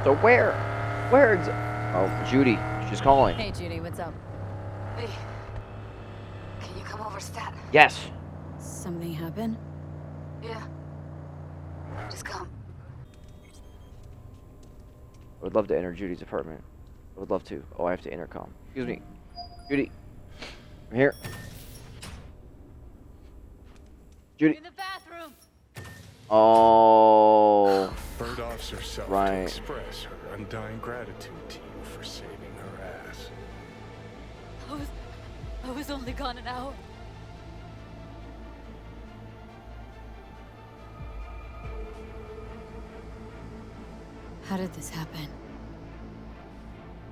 So where? Oh, Judy. She's calling. Hey, Judy, what's up? Hey, can you come over, stat? Yes. Something happened? Yeah. Just come. I would love to enter Judy's apartment. I would love to. Oh, I have to intercom. Excuse me. Judy. I'm here. Judy. In the bathroom! Oh. Bird offs herself Right. to express her undying gratitude to you for saving her ass. I was only gone an hour. How did this happen?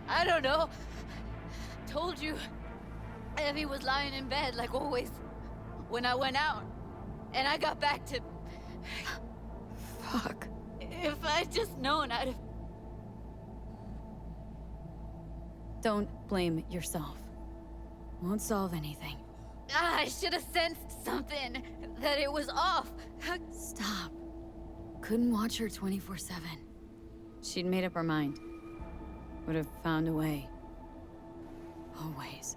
I don't know. Told you. Evie was lying in bed like always when I went out. And I got back to... Fuck. If I'd just known, I'd have... Don't blame yourself. Won't solve anything. I should have sensed something. That it was off. Stop. Couldn't watch her 24/7. She'd made up her mind. Would have found a way. Always.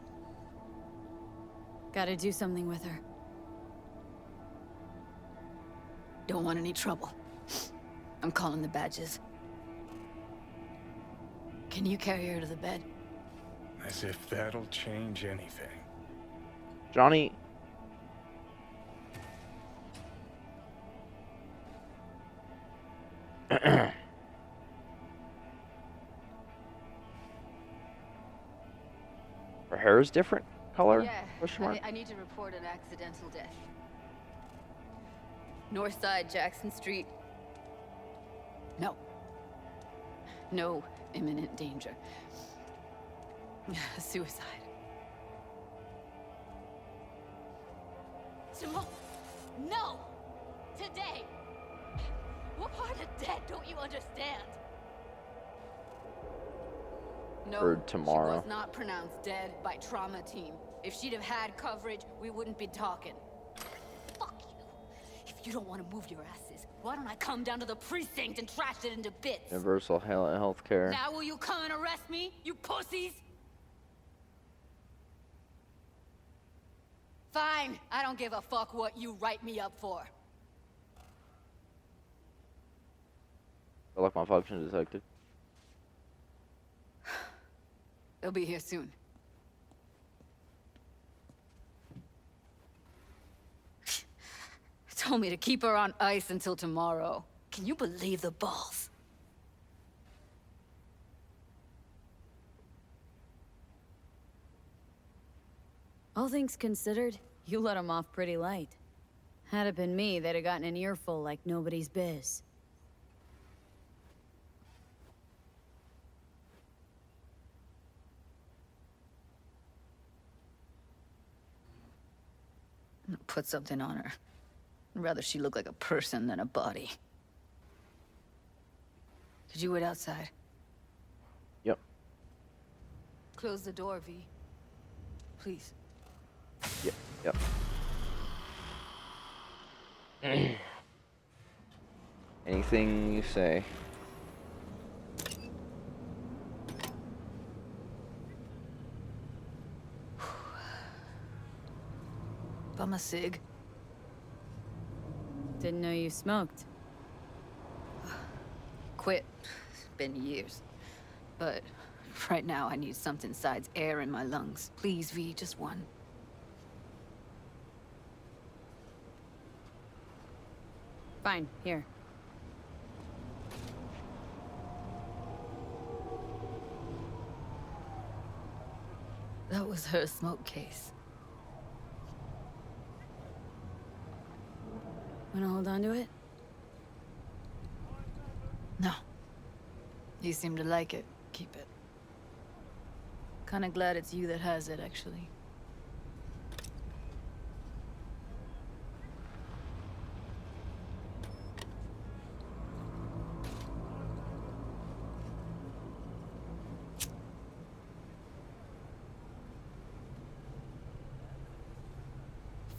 Gotta do something with her. Don't want any trouble. I'm calling the badges. Can you carry her to the bed? As if that'll change anything. Johnny. Her hair is different color? Yeah, Question mark? I need to report an accidental death. North side, Jackson Street. No. No imminent danger. Suicide. Simone! No! Today! What part of dead don't you understand? No, Heard tomorrow. she was not pronounced dead by trauma team. If she'd have had coverage, we wouldn't be talking. Fuck you. If you don't want to move your asses, why don't I come down to the precinct and trash it into bits? Universal health care. Now will you come and arrest me, you pussies? Fine, I don't give a fuck what you write me up for. I like my function detected. They'll be here soon. Told me to keep her on ice until tomorrow. Can you believe the balls? All things considered, you let him off pretty light. Had it been me, they'd have gotten an earful like nobody's biz. Put something on her. I'd rather she look like a person than a body. Did you wait outside? Yep. Close the door, V. Please. Yep. Anything you say. Bum a cig. Didn't know you smoked. Quit. It's been years. But right now I need something besides air in my lungs. Please, V, just one. Fine, here. That was her smoke case. Wanna hold on to it? No. You seem to like it. Keep it. Kinda glad it's you that has it, actually.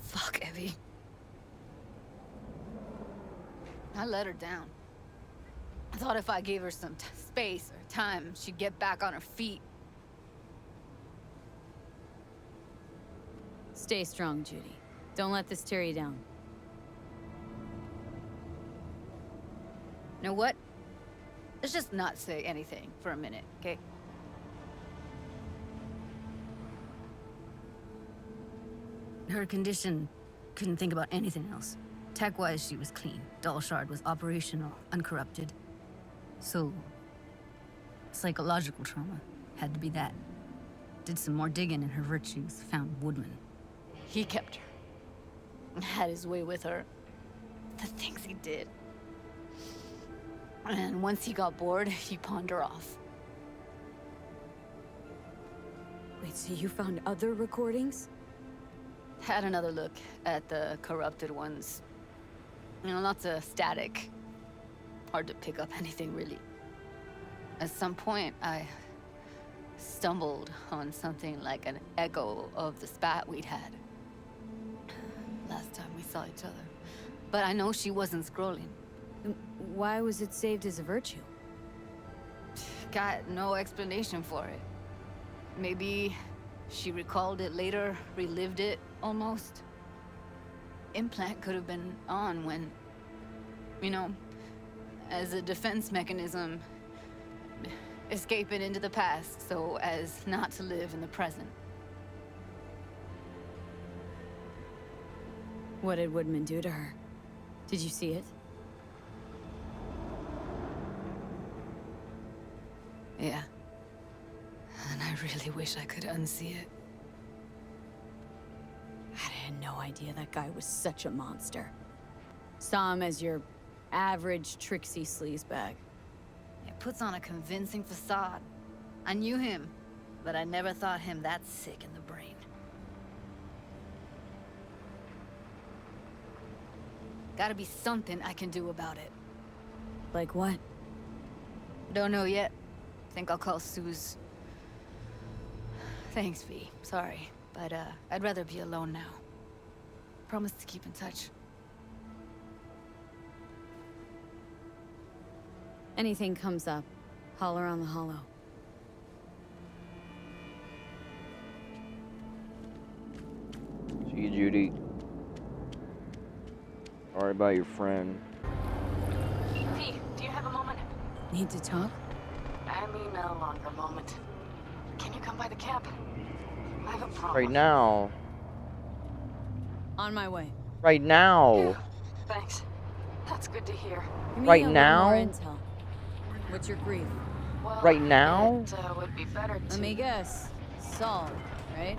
Fuck, Evie. I let her down. I thought if I gave her some space or time, she'd get back on her feet. Stay strong, Judy. Don't let this tear you down. You know what? Let's just not say anything for a minute, okay? Her condition, couldn't think about anything else. Tech-wise, she was clean. Doll Shard was operational, uncorrupted. So, psychological trauma had to be that. Did some more digging in her virtues, found Woodman. He kept her. Had his way with her. The things he did. And once he got bored, he pawned her off. Wait, so you found other recordings? Had another look at the corrupted ones. You know, lots of static. Hard to pick up anything, really. At some point, I stumbled on something like an echo of the spat we'd had. Last time we saw each other. But I know she wasn't scrolling. Why was it saved as a virtue? Got no explanation for it. Maybe she recalled it later, relived it, almost. Implant could have been on when, you know, as a defense mechanism, escaping into the past so as not to live in the present. What did Woodman do to her? Did you see it? Yeah. And I really wish I could unsee it. I had no idea that guy was such a monster. Saw him as your average tricksy sleazebag. It puts on a convincing facade. I knew him, but I never thought him that sick in the brain. Gotta be something I can do about it. Like what? Don't know yet. Think I'll call Suze. Thanks, V. Sorry, but I'd rather be alone now. Promise to keep in touch. Anything comes up, holler on the hollow. See you, Judy. Sorry about your friend. P, do you have a moment? Need to talk? I mean, no longer moment. Can you come by the camp? I have a problem. Right now. On my way. Right now. Thanks. That's good to hear. Give me Right a little now? more intel. What's your grief? Well, Right now? It would be better to... Let me guess. Saul, right?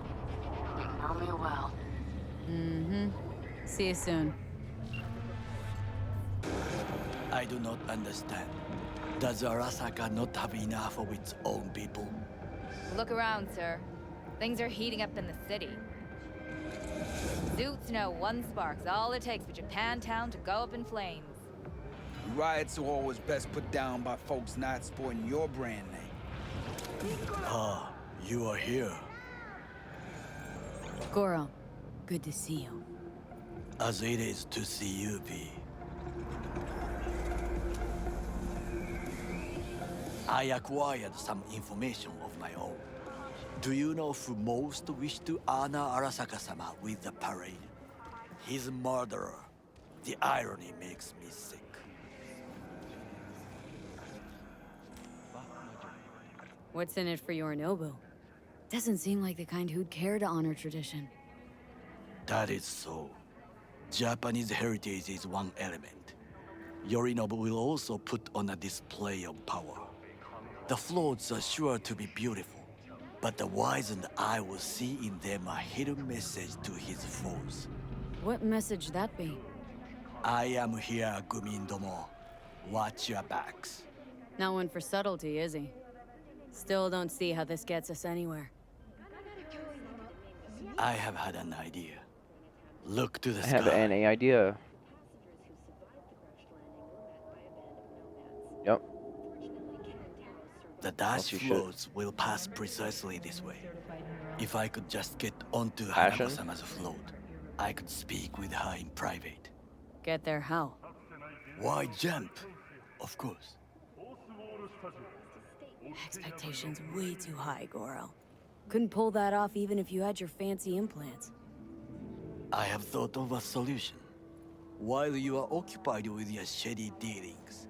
You know me well. Mm-hmm. See you soon. I do not understand. Does Arasaka not have enough of its own people? Look around, sir. Things are heating up in the city. Suits know one spark's all it takes for Japantown to go up in flames. Riots are always best put down by folks not sporting your brand name. Ah, you are here. Goro, good to see you. As it is to see you, V. I acquired some information of my own. Do you know who most wished to honor Arasaka-sama with the parade? His murderer. The irony makes me sick. What's in it for Yorinobu? Doesn't seem like the kind who'd care to honor tradition. That is so. Japanese heritage is one element. Yorinobu will also put on a display of power. The floats are sure to be beautiful, but the wizened eye will see in them a hidden message to his foes. What message that be? I am here, Gumindomo. Watch your backs. Not one for subtlety, is he? Still don't see how this gets us anywhere. I have had an idea. Look to the I sky. have an idea. Yep. The dash you should. floats will pass precisely this way. If I could just get onto Passion? Hanako-sama's float, I could speak with her in private. Get there how? Why jump? Of course. Expectations way too high, Goro. Couldn't pull that off even if you had your fancy implants. I have thought of a solution. While you are occupied with your shady dealings,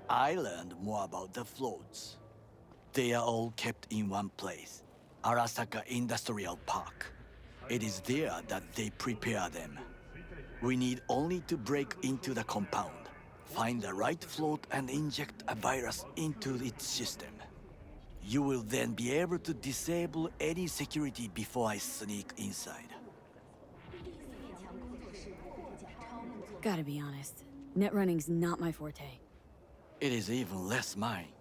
I learned more about the floats. They are all kept in one place, Arasaka Industrial Park. It is there that they prepare them. We need only to break into the compound, find the right float and inject a virus into its system. You will then be able to disable any security before I sneak inside. Gotta be honest, net running's not my forte. It is even less mine.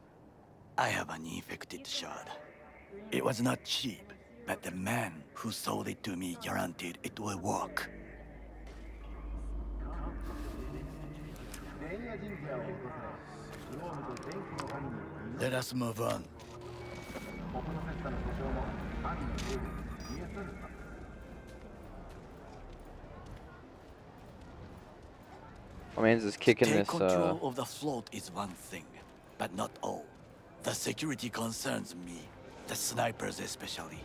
I have an infected shard. It was not cheap, but the man who sold it to me guaranteed it will work. Let us move on. My man's just kicking Take this. control of the float is one thing, but not all. The security concerns me, the snipers especially.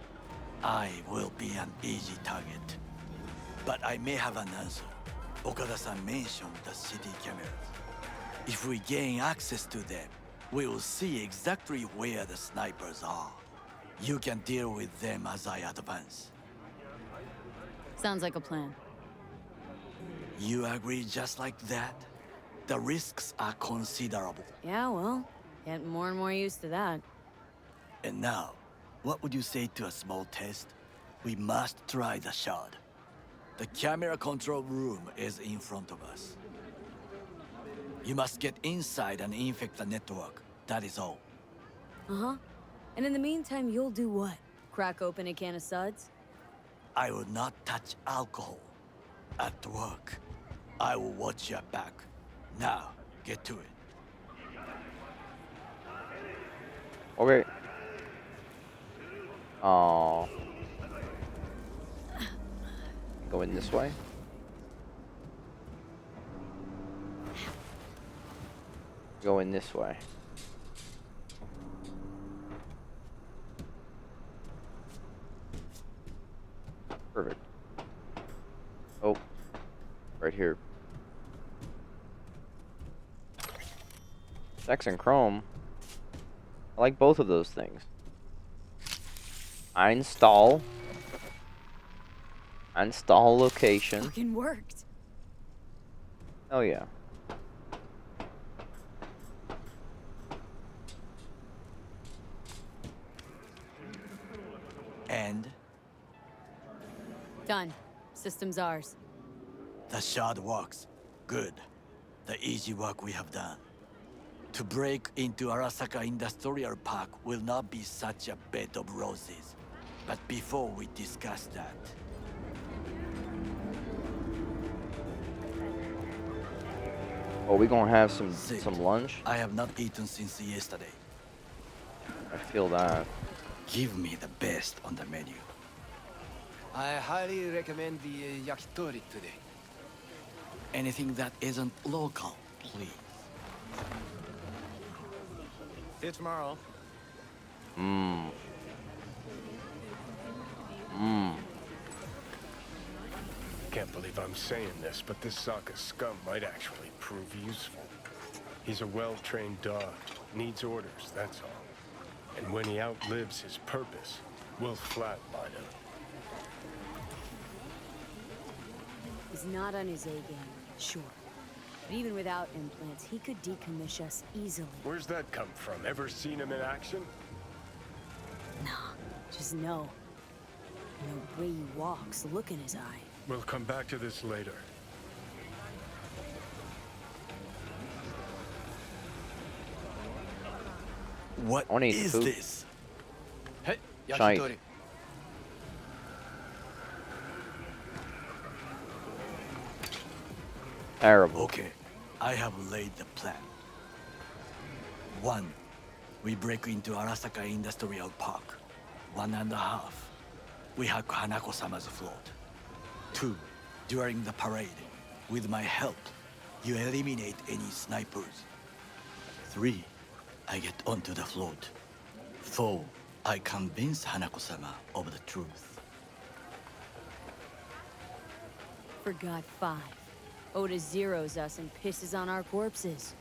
I will be an easy target. But I may have an answer. Okada-san mentioned the city cameras. If we gain access to them, we will see exactly where the snipers are. You can deal with them as I advance. Sounds like a plan. You agree just like that? The risks are considerable. Yeah, well, getting more and more used to that. And now, what would you say to a small test? We must try the shard. The camera control room is in front of us. You must get inside and infect the network. That is all. Uh-huh. And in the meantime, you'll do what? Crack open a can of suds? I will not touch alcohol. At work, I will watch your back. Now, get to it. Okay. Oh. Going this way. Going this way. Perfect. Oh, right here. Sex and Chrome. I like both of those things. Install location. Fucking worked. Oh yeah. And Done. System's ours. the shard works. Good. The easy work we have done. To break into Arasaka Industrial Park will not be such a bed of roses. But before we discuss that, Oh, we gonna have Sit. some lunch. I have not eaten since yesterday. I feel that. Give me the best on the menu. I highly recommend the yakitori today. Anything that isn't local, please. See you tomorrow. Mmm. Mmm. Can't believe I'm saying this, but this Sokka scum might actually prove useful. He's a well-trained dog, needs orders, that's all. And when he outlives his purpose, we'll flatline him. He's not on his A game, sure. But even without implants, he could decommission us easily. Where's that come from? Ever seen him in action? Nah, just know. And the way he walks, look in his eye. We'll come back to this later. What I wanna eat is food. this? Hey, Shite. yakitori. Terrible. Okay, I have laid the plan. 1. We break into Arasaka Industrial Park. 1.5. We hack Hanako-sama's float. 2. During the parade, with my help, you eliminate any snipers. 3. I get onto the float. 4. I convince Hanako-sama of the truth. Forgot 5. Oda zeroes us and pisses on our corpses.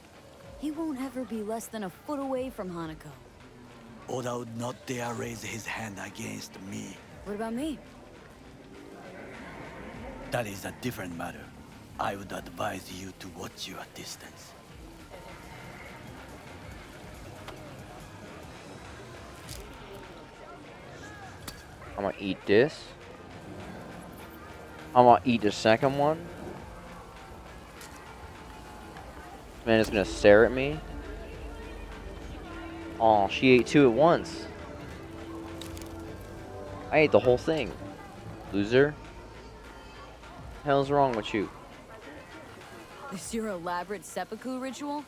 He won't ever be less than a foot away from Hanako. Oda would not dare raise his hand against me. What about me? That is a different matter. I would advise you to watch your distance. I'm gonna eat this. I'm gonna eat the second one. Man is gonna stare at me. Oh, she ate 2 at once. I ate the whole thing. Loser. What the hell's wrong with you? Is your elaborate seppuku ritual?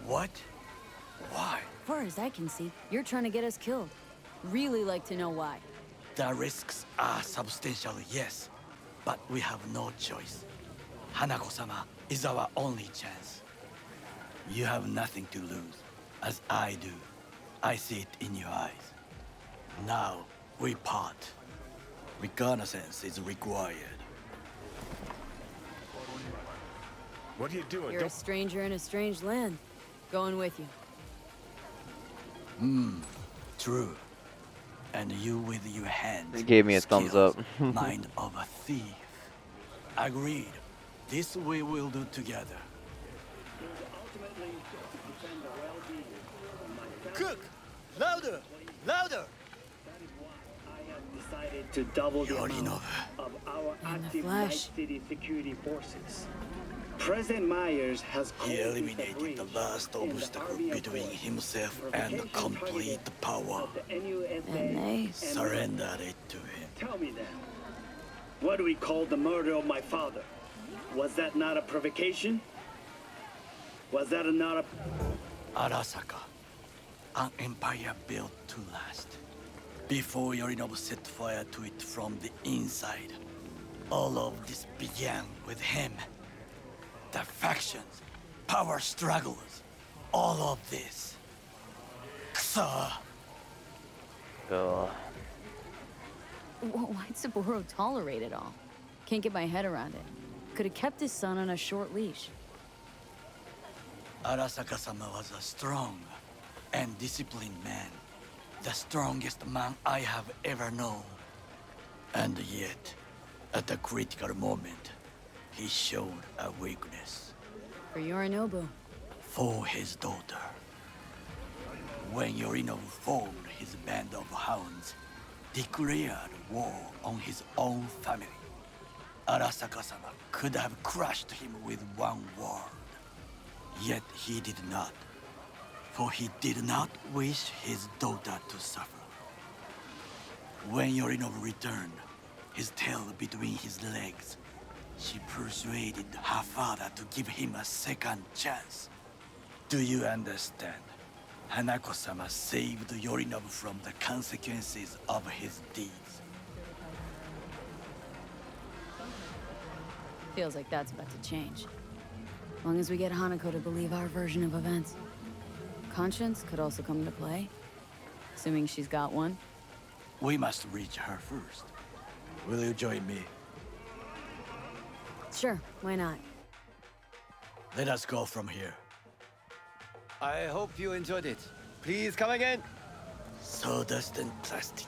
What? Why? Far as I can see, you're trying to get us killed. Really like to know why. The risks are substantial, yes. But we have no choice. Hanako-sama is our only chance. You have nothing to lose, as I do. I see it in your eyes. Now, we part. Reconnaissance is required. What are you doing? You're a stranger in a strange land. Going with you. True. And you with your hands. He gave me a thumbs skills, up. mind of a thief. Agreed. This we will do together. Cook! Louder! Louder! To double the amount of our active Night Flash. City security forces. President Myers has He called eliminated this a the last breach in the obstacle Army between employees himself for and vacation complete targeting power. of the NUSA And they Surrendered it to him. Tell me then, what do we call the murder of my father? Was that not a provocation? Was that not a... Arasaka, an empire built to last. Before Yorinobu set fire to it from the inside, all of this began with him. The factions, power struggles, all of this. Kusa! Why'd Saburo tolerate it all? Can't get my head around it. Could have kept his son on a short leash. Arasaka-sama was a strong and disciplined man. The strongest man I have ever known. And yet, at a critical moment, he showed a weakness. For Yorinobu. For his daughter. When Yorinobu formed his band of hounds, declared war on his own family, Arasaka-sama could have crushed him with one word. Yet he did not. For he did not wish his daughter to suffer. When Yorinobu returned, his tail between his legs, she persuaded her father to give him a second chance. Do you understand? Hanako-sama saved Yorinobu from the consequences of his deeds. Feels like that's about to change. As long as we get Hanako to believe our version of events. Conscience could also come into play. Assuming she's got one. We must reach her first. Will you join me? Sure, why not? Let us go from here. I hope you enjoyed it. Please come again. Sawdust and plastic.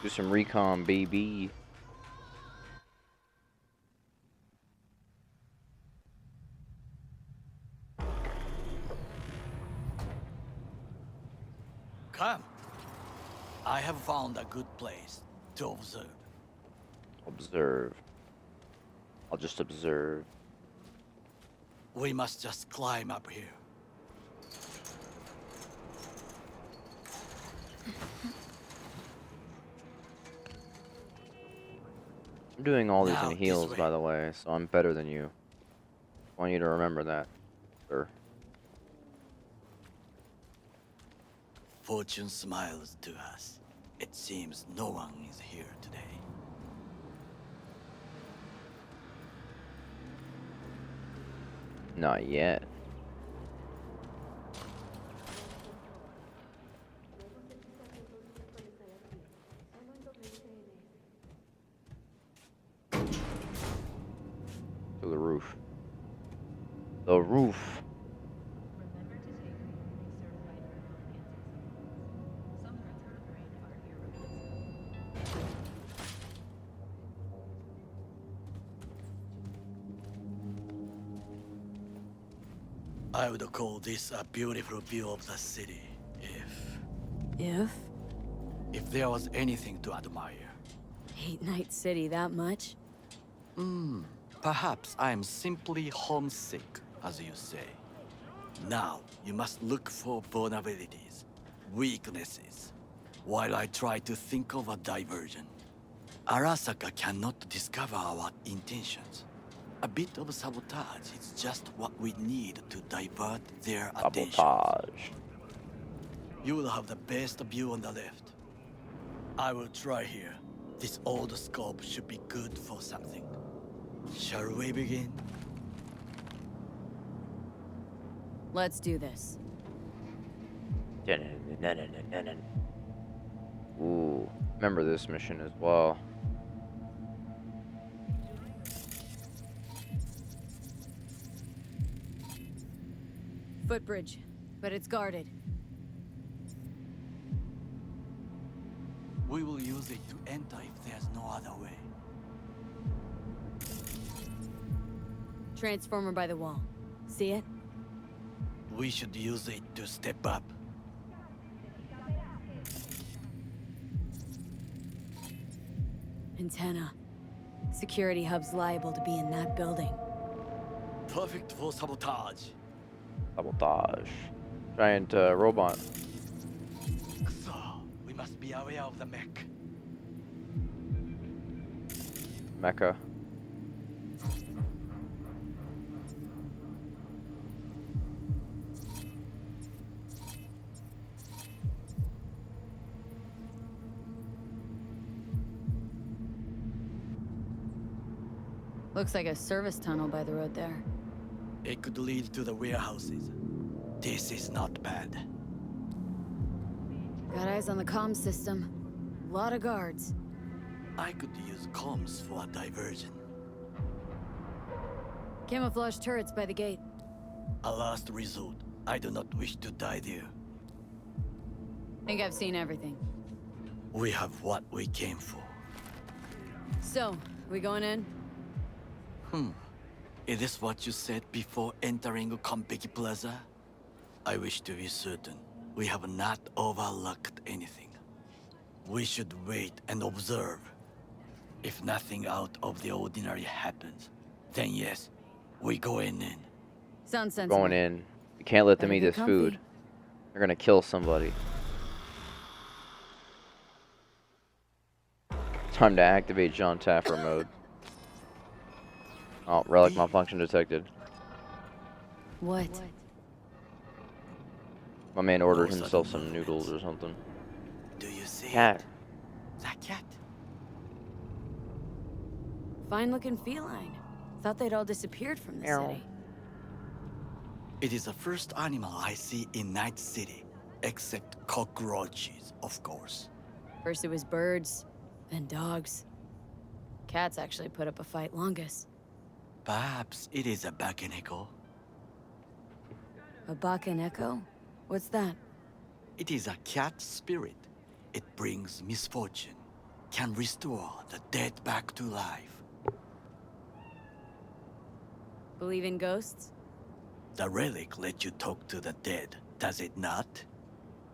Do some recon, baby. Come. I have found a good place to observe. Observe. I'll just observe. We must just climb up here. I'm doing all these Now, in this heels, way. by the way, so I'm better than you. I want you to remember that, sir. Fortune smiles to us. It seems no one is here today. Not yet. The roof. I would call this a beautiful view of the city If? if there was anything to admire. Hate Night City that much? Perhaps I am simply homesick, as you say. Now, you must look for vulnerabilities, weaknesses, while I try to think of a diversion. Arasaka cannot discover our intentions. A bit of sabotage is just what we need to divert their attention. Sabotage. You will have the best view on the left. I will try here. This old scope should be good for something. Shall we begin? Let's do this. Ooh, remember this mission as well. Footbridge, but it's guarded. We will use it to enter if there's no other way. Transformer by the wall. See it? We should use it to step up. Antenna. Security hub's liable to be in that building. Perfect for sabotage. Sabotage. Giant robot. So, we must be aware of the mech. Mecha. Looks like a service tunnel by the road there. It could lead to the warehouses. This is not bad. Got eyes on the comm system. Lot of guards. I could use comms for a diversion. Camouflage turrets by the gate. A last resort. I do not wish to die there. Think I've seen everything. We have what we came for. So, we going in? Is this what you said before entering Konpeki Plaza? I wish to be certain we have not overlooked anything. We should wait and observe. If nothing out of the ordinary happens, then yes, we going in. Sounds sensible. Going in. You can't let them Better eat get this food. comfy. They're gonna kill somebody. Time to activate John Taffer mode. Oh, relic malfunction detected. What? My man ordered himself some noodles or something. Do you see Cat. it? That cat? Fine looking feline. Thought they'd all disappeared from the Meow. city. It is the first animal I see in Night City, except cockroaches, of course. First it was birds, then dogs. Cats actually put up a fight longest. Perhaps it is a bakeneko. A Bakaneko? What's that? It is a cat spirit. It brings misfortune, can restore the dead back to life. Believe in ghosts? The relic lets you talk to the dead, does it not?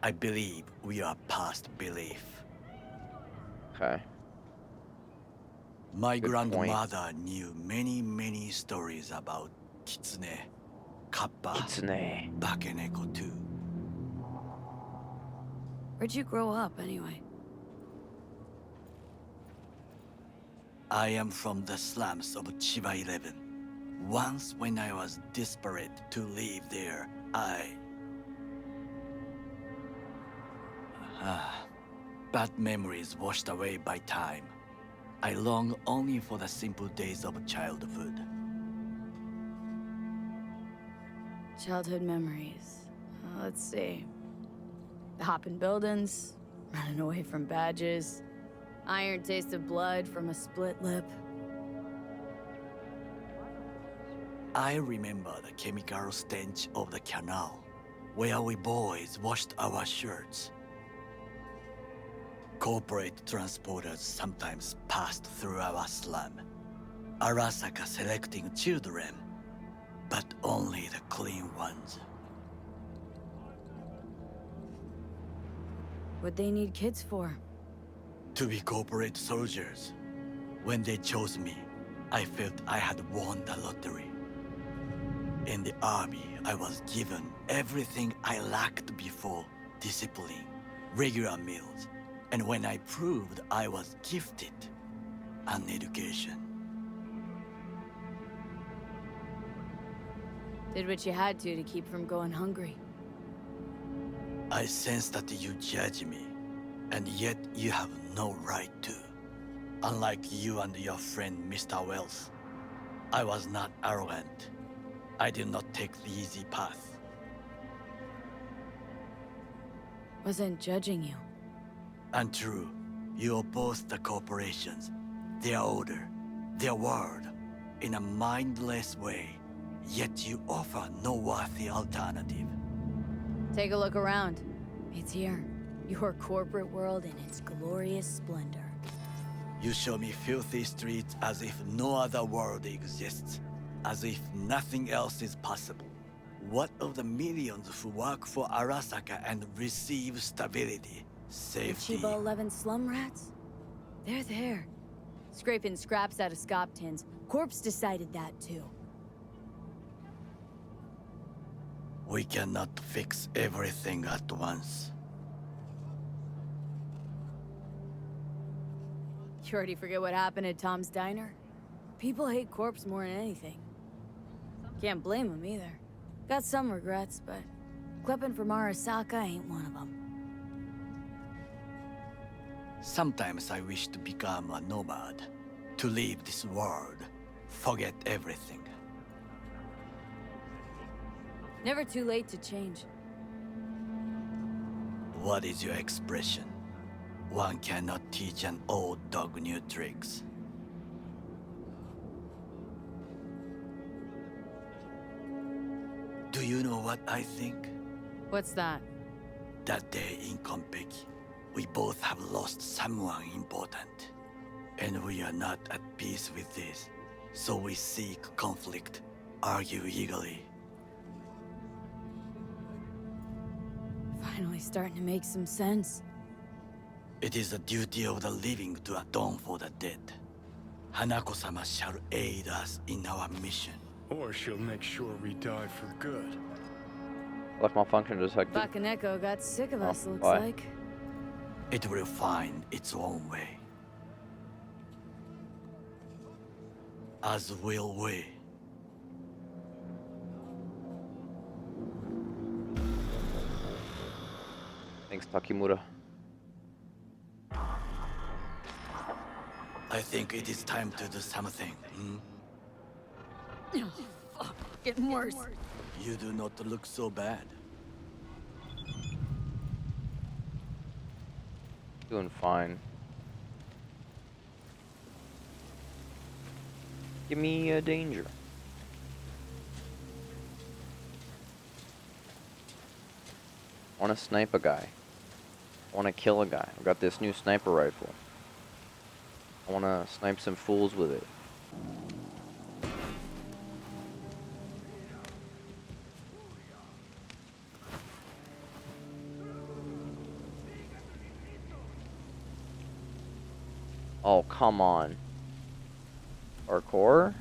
I believe we are past belief. Okay. My Good grandmother knew many stories about Kitsune, Kappa, Kitsune. Bakeneko too. Where'd you grow up, anyway? I am from the slums of Chiba 11. Once when I was desperate to leave there, bad memories washed away by time. I long only for the simple days of childhood. Childhood memories. Let's see. Hopping buildings, running away from badges, iron taste of blood from a split lip. I remember the chemical stench of the canal, where we boys washed our shirts. Corporate transporters sometimes passed through our slum. Arasaka selecting children, but only the clean ones. What'd they need kids for? To be corporate soldiers. When they chose me, I felt I had won the lottery. In the army, I was given everything I lacked before: discipline, regular meals, and when I proved I was gifted, an education. Did what you had to keep from going hungry. I sense that you judge me, and yet you have no right to. Unlike you and your friend Mr. Wells, I was not arrogant. I did not take the easy path. Wasn't judging you. Untrue. You oppose the corporations, their order, their word, in a mindless way, yet you offer no worthy alternative. Take a look around. It's here. Your corporate world in its glorious splendor. You show me filthy streets as if no other world exists, as if nothing else is possible. What of the millions who work for Arasaka and receive stability, safety? The Chiba 11 slum rats? They're there. Scraping scraps out of scop tins. Corpse decided that too. We cannot fix everything at once. You already forget what happened at Tom's Diner? People hate Corpse more than anything. Can't blame them either. Got some regrets, but clipping from Arasaka ain't one of them. Sometimes I wish to become a nomad, to leave this world, forget everything. Never too late to change. What is your expression? One cannot teach an old dog new tricks. Do you know what I think? What's that? That day in Konpeki, we both have lost someone important. And we are not at peace with this. So we seek conflict, argue eagerly. Finally starting to make some sense. It is the duty of the living to atone for the dead. Hanako-sama shall aid us in our mission. Or she'll make sure we die for good. Left malfunction detected. Bakaneko got sick of us, looks why? like. It will find its own way. As will we. Thanks, Takemura. I think it is time to do something. Oh, fuck. Getting worse. You do not look so bad. Doing fine. Give me a danger. I want to snipe a guy. I want to kill a guy. I've got this new sniper rifle. I want to snipe some fools with it. Oh, come on. Parkour?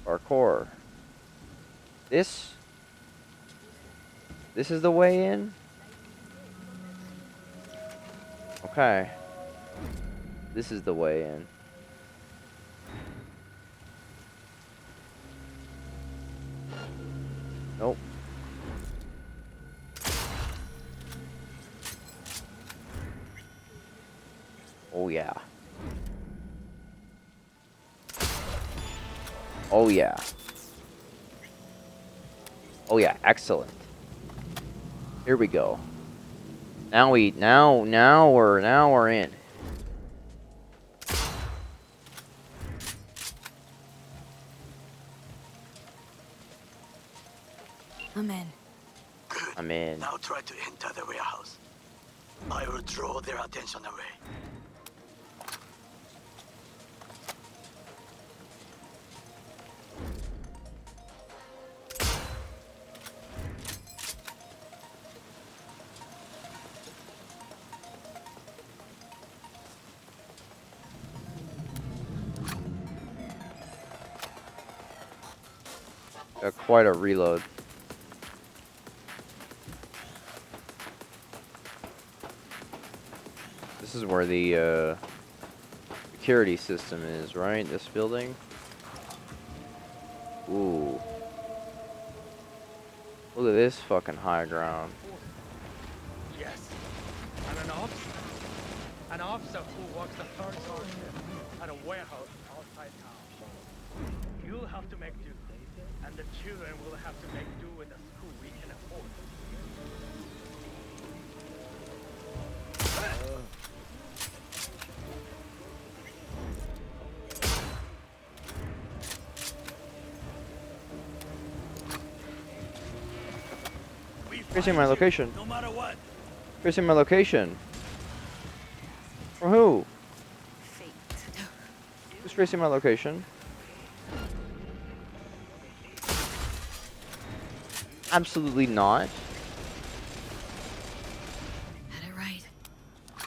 Parkour. This is the way in? Okay. This is the way in. Nope. Oh yeah. Oh yeah. Oh yeah, excellent. Here we go. Now we're in. I'm in. Good. I'm in. Now try to enter the warehouse. I will draw their attention away. Got quite a reload. This is where the security system is, right? This building? Ooh. Look at this fucking high ground. Yes. And an officer who works the third guard shift at a warehouse outside town. You'll have to make do, and the children will have to make do with the school we can afford. Tracing my location. No matter what. Tracing my location. From who? Who's tracing my location? Absolutely not. Had it right.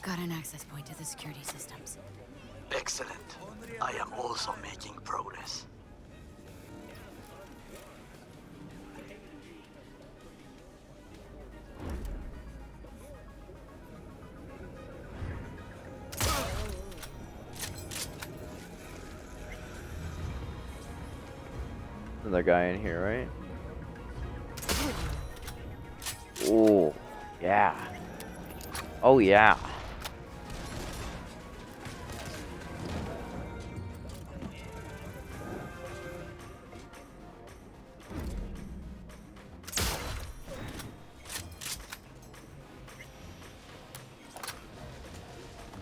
Got an access point to the security systems. Excellent. I am also making progress. Another guy in here, right? Oh, yeah. Oh, yeah.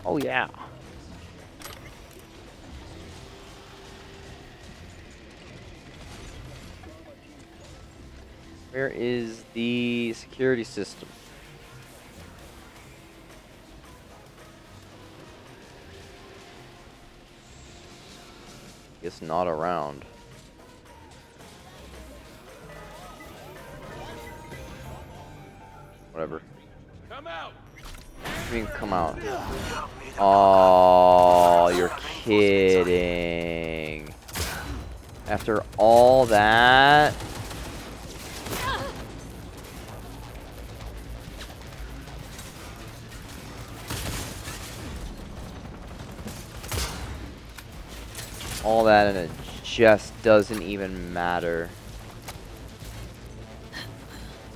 Oh, yeah. Where is the security system? Guess not around. Whatever. Come out. I mean, come out. Oh, you're kidding. After all that. All that and it just doesn't even matter.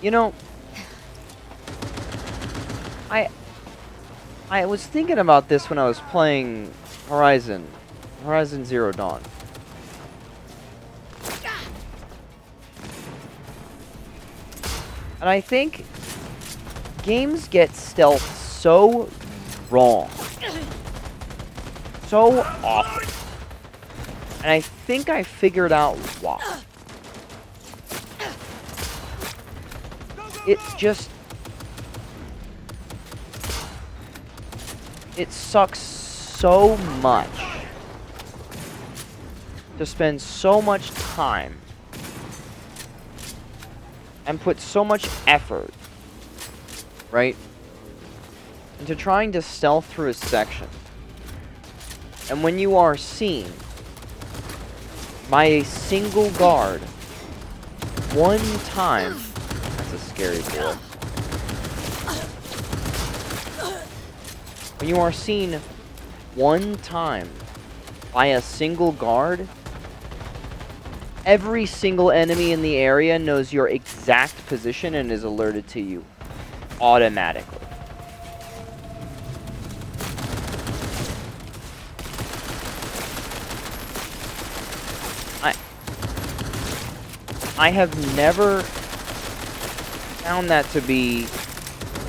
You know, I was thinking about this when I was playing Horizon Zero Dawn. And I think games get stealth so wrong. So often. And I think I figured out why. It sucks so much to spend so much time and put so much effort, right, into trying to stealth through a section. And when you are seen by a single guard one time, that's a scary boy. When you are seen one time by a single guard, every single enemy in the area knows your exact position and is alerted to you automatically. I have never found that to be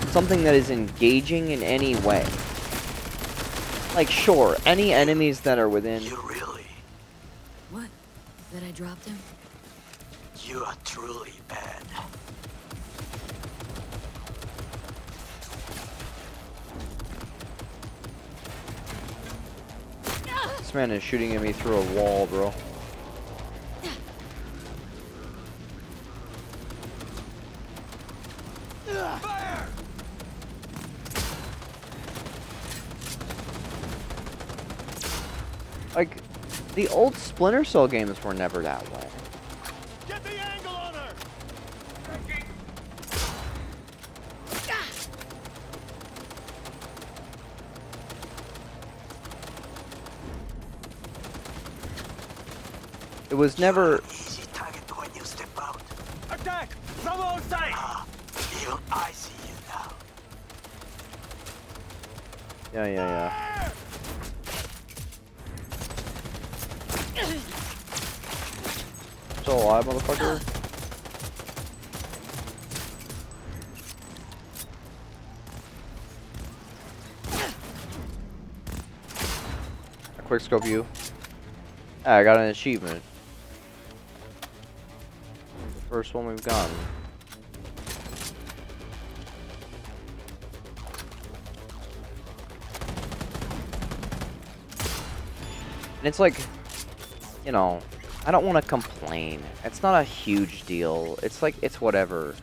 something that is engaging in any way. Like, sure, any enemies that are within... You really? What? That I dropped him? You are truly bad. This man is shooting at me through a wall, bro. Fire! Like, the old Splinter Cell games were never that way. Get the angle on her! It was never... Easy target when you step out. Attack! Bravo on sight! Even I see you now. Yeah. Still alive, motherfucker? A quick scope you. Ah, I got an achievement. The first one we've gotten. And it's like, you know, I don't want to complain. It's not a huge deal. It's like, it's whatever.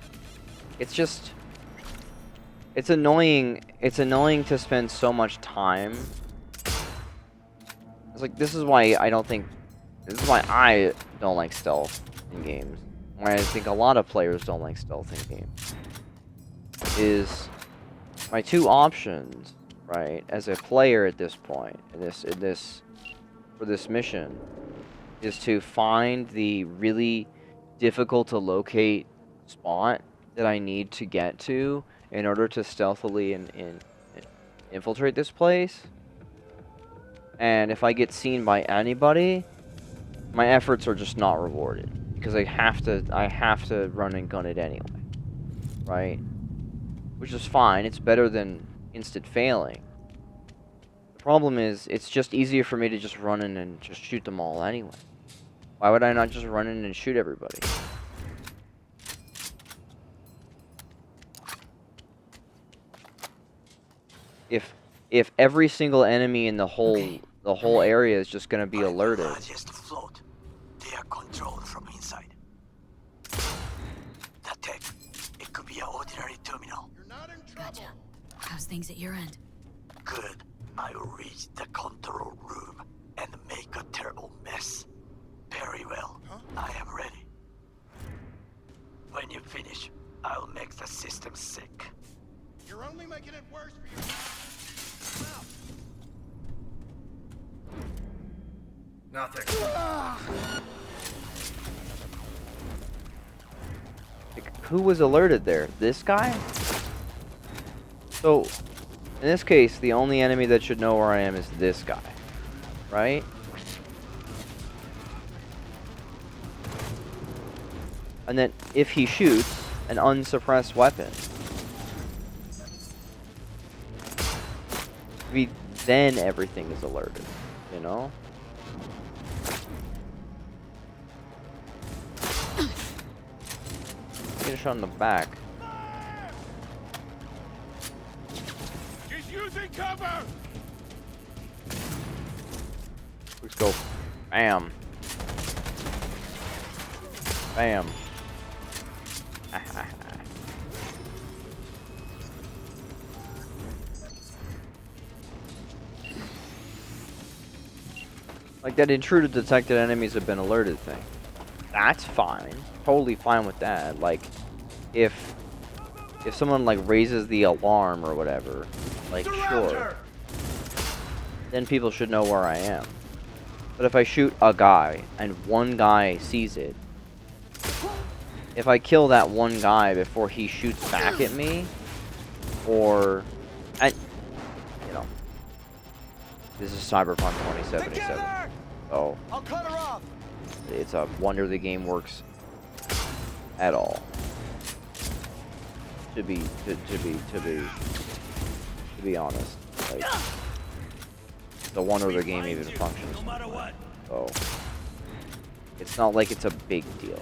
It's just, it's annoying. It's annoying to spend so much time. It's like, this is why I don't think, this is why I don't like stealth in games. Why I think a lot of players don't like stealth in games. Is my two options, right, as a player at this point, for this mission, is to find the really difficult to locate spot that I need to get to in order to stealthily infiltrate this place. And if I get seen by anybody, my efforts are just not rewarded because I have to run and gun it anyway, right? Which is fine. It's better than instant failing. The problem is, it's just easier for me to just run in and just shoot them all anyway. Why would I not just run in and shoot everybody? If every single enemy in the whole area is just gonna be alerted. Just float. They are controlled from inside. That tech, it could be an ordinary terminal. You're not in trouble. Gotcha. How's things at your end? Good. I'll reach the control room and make a terrible mess. Very well. Huh? I am ready. When you finish, I'll make the system sick. You're only making it worse for you. Nothing. Like, who was alerted there? This guy? So, in this case, the only enemy that should know where I am is this guy. Right? And then, if he shoots an unsuppressed weapon, then everything is alerted, you know? Get a shot in the back. She's using cover! Let's go. Bam. Bam. Like that intruder detected enemies have been alerted thing. That's fine. Totally fine with that. Like, if someone like raises the alarm or whatever, like sure. Then people should know where I am. But if I shoot a guy and one guy sees it, if I kill that one guy before he shoots back at me, or you know, this is Cyberpunk 2077. So I'll cut her off. it's a wonder the game works at all. To be honest, like, it's a wonder the game even functions. So it's not like it's a big deal.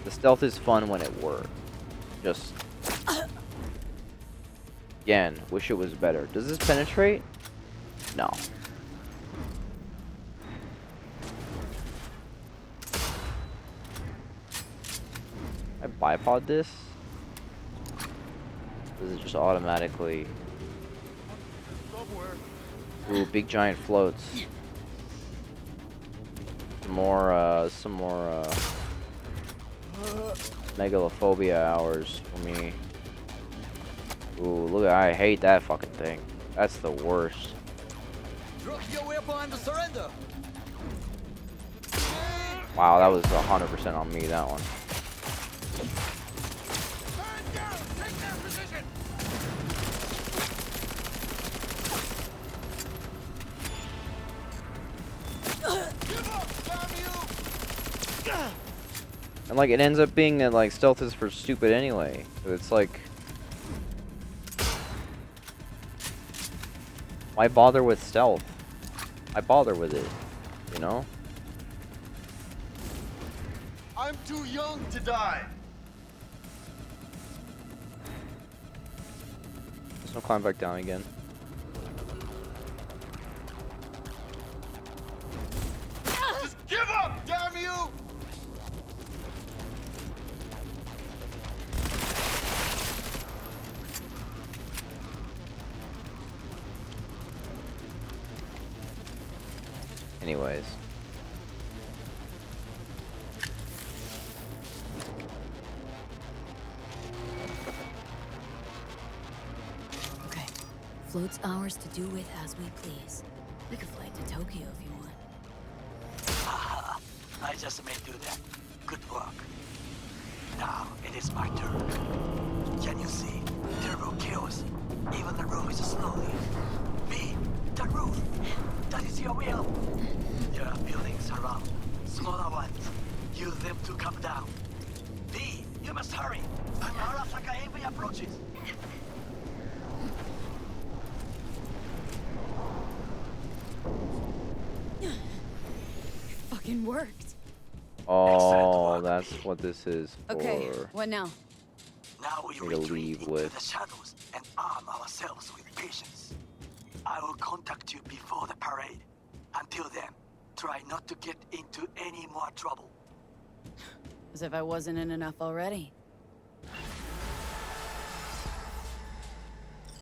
The stealth is fun when it works. Just... Again, wish it was better. Does this penetrate? No. I bipod this? Does it just automatically... Ooh, big giant floats. Some more megalophobia hours for me. Ooh, look, I hate that fucking thing. That's the worst. Drop your weapon and surrender. Wow, that was 100% on me, that one. And like, it ends up being that like stealth is for stupid anyway. It's like, why bother with stealth? I bother with it, you know? I'm too young to die. Just no climb back down again. Just give up, damn you! Anyways. Okay. Float's ours to do with as we please. We could fly to Tokyo if you want. I just may do that. Good work. Now it is my turn. Can you see? Turbo kills. Even the roof is slowly. B, the roof. That is your will. There are buildings around. Smaller ones. Use them to come down. B, you must hurry. Arasaka heavy approaches. Fucking worked. Oh, that's what this is for. Okay, what now? Now we Me to retreat leave into with. the shadows and arm ourselves with patience. I will contact you before the parade. Until then, try not to get into any more trouble. As if I wasn't in enough already.